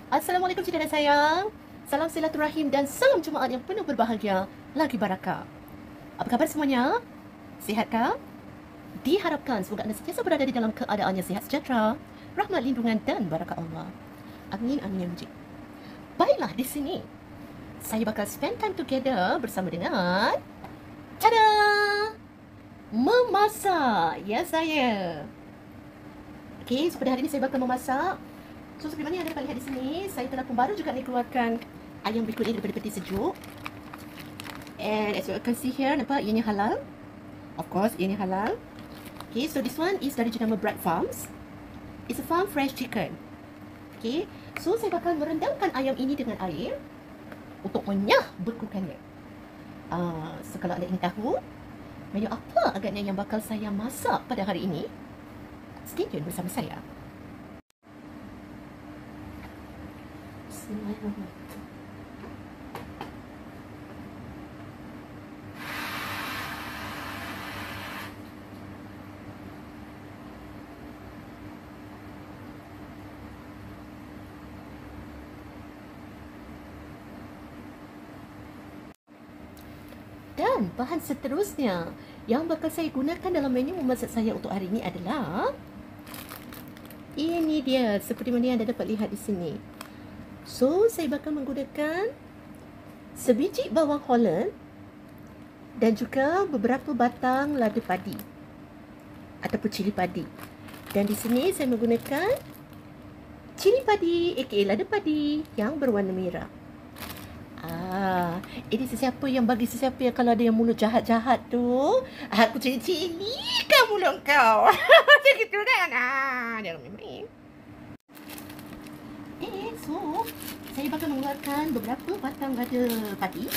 Assalamualaikum cinta dan sayang. Salam silaturahim dan salam Jumaat yang penuh berbahagia lagi barakah. Apa khabar semuanya? Sihat kah? Diharapkan semoga anda sentiasa berada di dalam keadaan yang sihat sejahtera, rahmat lindungan dan barakah Allah. Amin amin ya mujib. Baiklah, di sini saya bakal spend time together bersama dengan tada! Memasak. Ya saya. Okey, so pada hari ini saya bakal memasak. So seperti mana yang anda dapat lihat di sini, saya telah pun baru juga keluarkan ayam berikut ini daripada peti sejuk. And as you can see here, nampak ianya halal. Of course, ianya halal. Okay, so this one is dari jenama Bright Farms. It's a farm fresh chicken. Okay, so saya bakal merendamkan ayam ini dengan air untuk menyah bekukannya. So kalau anda ingin tahu menu apa agaknya yang bakal saya masak pada hari ini, stay tune bersama saya. Dan bahan seterusnya yang bakal saya gunakan dalam menu memasak saya untuk hari ini adalah ini dia, seperti mana yang anda dapat lihat di sini. So, saya bakal menggunakan sebiji bawang Holland dan juga beberapa batang lada padi ataupun cili padi. Dan di sini saya menggunakan cili padi aka lada padi yang berwarna merah. Ini sesiapa yang bagi sesiapa yang kalau ada yang mulut jahat-jahat tu, aku cili-cili kan mulut kau. Macam gitu kan? Jangan main-main. So saya bakal mengeluarkan beberapa batang lada padi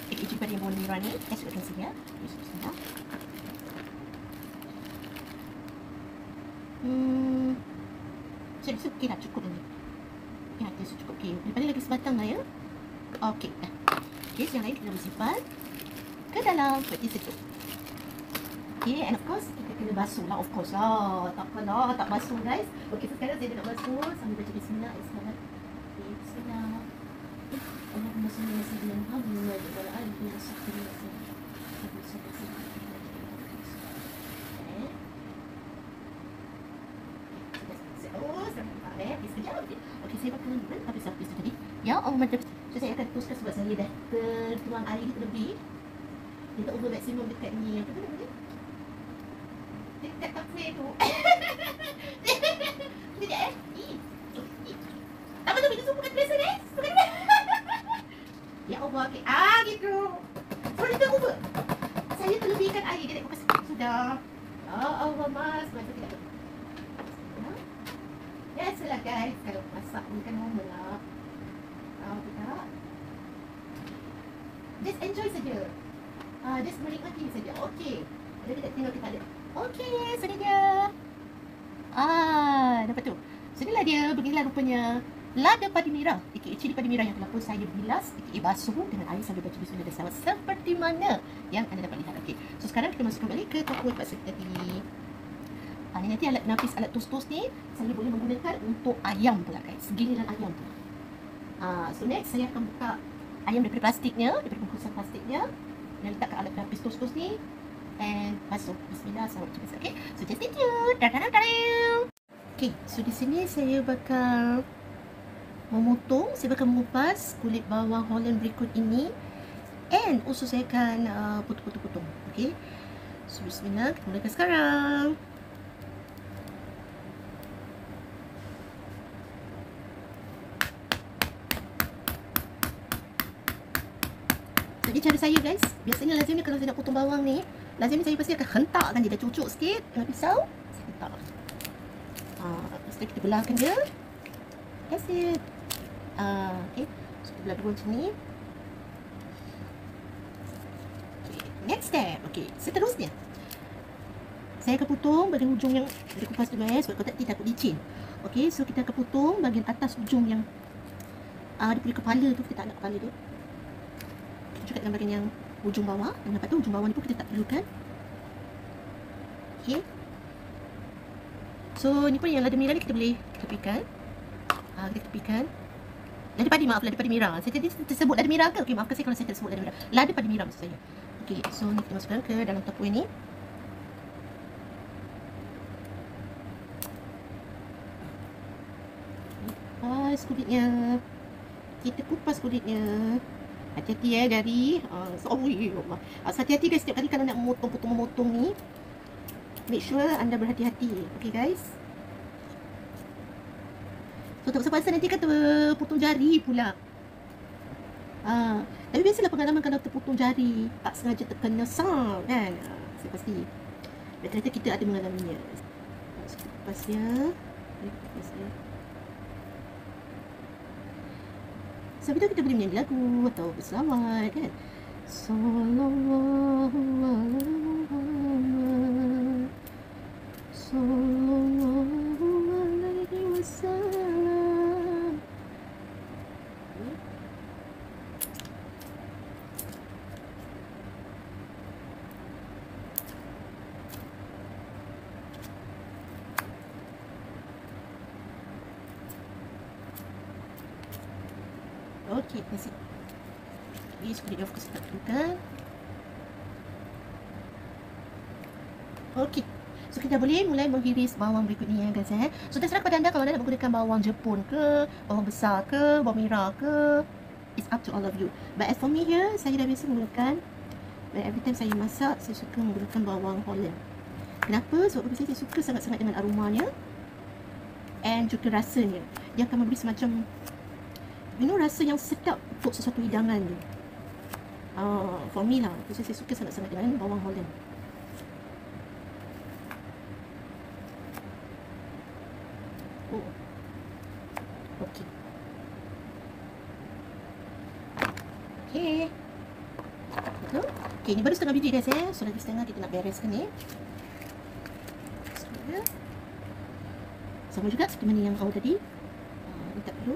aka cili padi yang berwarna merah ni. As you can see ya. Saya rasa okey dah, cukup ni. Ya, dia cukup okey. Daripada lagi sebatang lah ya. Okey dah. Okey, yang lain kita simpan ke dalam peti sejuk. Okey, and of course kita kena basuh lah, of course lah. Tak apalah, tak basuh guys. Okey, so sekarang saya nak basuh sambil baca bismillah. Bismillah. Allahumma salli ala sayyidina Muhammad wa ala alihi wa sahbihi wa sallam. Okey, saya bakal habis tu tadi. Ya, mantap. So saya akan teruskan sebab saya dah tertuang air terlebih. Dia tak over maksimum dekat ni. Apa tu nama dia? Dekat kafe tu. Sekejap tak betul, itu semua bukan biasa guys. Ya Allah, okey. Gitu. So dia tak over. Saya terlebihkan air. Dia tak buka sikit. Sudah. Ya Allah, mas. Macam tidak betul. Biasalah guys, kalau masak ni kan normal lah. Tahu tidak? Just enjoy saja. Just menikmati saja. Okey. Ada tidak tengok kita ada. Okey, sudah dia. Dapat tu. Sudahlah dia. Beginilah rupanya lada padi merah, cili padi merah yang telah pun saya bilas, basuh dengan air sambil baca bismillah dan salawat seperti mana yang anda dapat lihat. Okey. So sekarang kita masuk kembali ke toko tempat kita tadi. Ni nanti alat napis, alat tos-tos ni saya boleh menggunakan untuk ayam pula guys. Giliran ayam pula. So next saya akan buka ayam daripada plastiknya, daripada bungkusan plastiknya, dan letakkan alat napis tos-tos ni and basuh. Bismillah, salawat. Okay, so just stay tuned. Okay, so di sini saya bakal memotong, saya bakal mengupas kulit bawang Holland berikut ini, and also saya akan potong-potong. Okay, so bismillah, kita mulakan sekarang. Jadi cara saya guys, biasanya lazimnya kalau saya nak potong bawang ni, lazimnya saya pasti akan hentakkan dia, dah cucuk sikit dengan pisau, saya hentak. Lepas tu kita belahkan dia. That's it. Okay, so kita belah dua macam ni. Okay, next step. Okay, seterusnya saya akan potong bahagian hujung yang dari kupas tu guys, sebab kalau tak takut licin. Okay, so kita akan potong bahagian atas hujung yang daripada kepala tu, kita tak nak kepala dia. Juga dalam bahagian yang hujung bawah, dan lepas tu hujung bawah ni pun kita tak perlukan. Okay, so ni pun yang lada merah ni kita boleh tepikan. Kita tepikan. Lada padi, maaf, lada padi merah. Saya tadi tersebut lada merah ke? Okey, maafkan saya kalau saya tersebut lada merah. Lada padi merah maksud saya. Okey, so ni kita masukkan ke dalam tepung ini. Kupas kulitnya. Kita kupas kulitnya. Hati-hati dari Allah. Hati-hati guys, setiap kali kalau nak memotong ni, make sure anda berhati-hati. Okay guys. So tak pasal nanti kata potong jari pula. Tapi biasalah pengalaman kalau terpotong jari, tak sengaja terkena sang kan. Saya pasti. Dan ternyata kita ada mengalaminya. Kupasnya. Sebab itu kita boleh menyanyi lagu atau berselawat kan. Sallallahu alaihi wasallam. Okey, nasi. Ini sudah dah fokus kan. Okey. So kita boleh mulai menghiris bawang berikutnya guys So terserah kepada anda kalau anda nak menggunakan bawang Jepun ke, bawang besar ke, bawang merah ke. It's up to all of you. But as for me here, saya dah biasa menggunakan, every time saya masak, saya suka menggunakan bawang Holland. Kenapa? Sebab bagi saya suka sangat-sangat dengan aromanya and juga rasanya. Dia akan memberi semacam rasa yang sedap untuk sesuatu hidangan tu. For me lah, saya suka sangat-sangat dengan bawang Holland. Okey. Betul? Okey, ni baru setengah biji guys So lagi setengah kita nak bereskan ni. Sama juga seperti mana yang awal tadi. Ni tak perlu.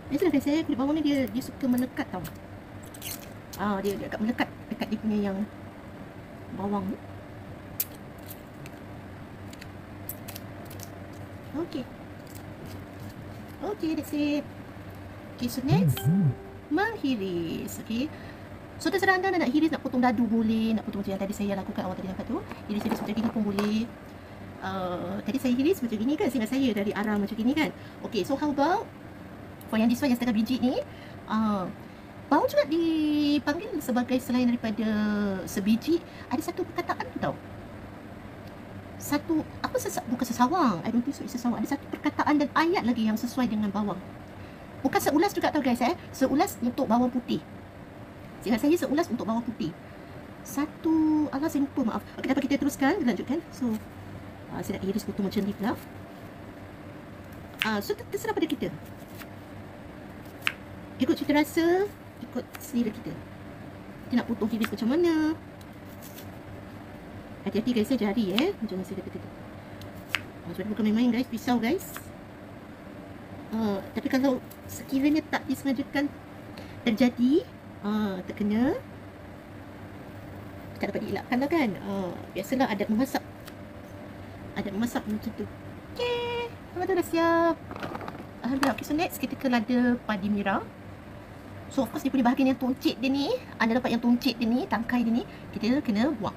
Biasalah guys kulit bawang ni dia suka melekat tau. Dia agak melekat dekat dia punya yang bawang ni. Okay, that's it. Okay, so next menghiris. Okay, so terserah anda nak hiris, nak potong dadu boleh, nak potong macam yang tadi saya lakukan awal tadi nampak tu. Hiris macam gini pun boleh. Tadi saya hiris macam gini kan, sehingga saya dari arah macam gini kan. Okay, so how about for yang this one yang setengah biji ni, bawang juga dipanggil sebagai, selain daripada sebiji, ada satu perkataan tu tau. Bukan sesawang, I don't think so it's sesawang. Ada satu perkataan dan ayat lagi yang sesuai dengan bawang. Bukan seulas juga tau guys Seulas untuk bawang putih. Seingat saya seulas untuk bawang putih. Saya lupa, maaf. Okay, dapat kita teruskan, lanjutkan. So saya nak iris potong macam ni pula. So terserah pada kita. Ikut cita rasa, ikut selera kita. Kita nak potong iris macam mana. Hati-hati guys jari macam yang saya kata tadi. Sebab bukan main-main guys, pisau guys. Tapi kalau sekiranya tak disengajakan terjadi, terkena, tak dapat dielakkan lah kan. Biasalah adat memasak. Adat memasak macam tu. Okay, lama tu dah siap. Alhamdulillah. Okay, so next kita ke lada padi merah. So of course dia punya bahagian yang tuncit dia ni, anda dapat yang tuncit dia ni, tangkai dia ni, kita kena buang.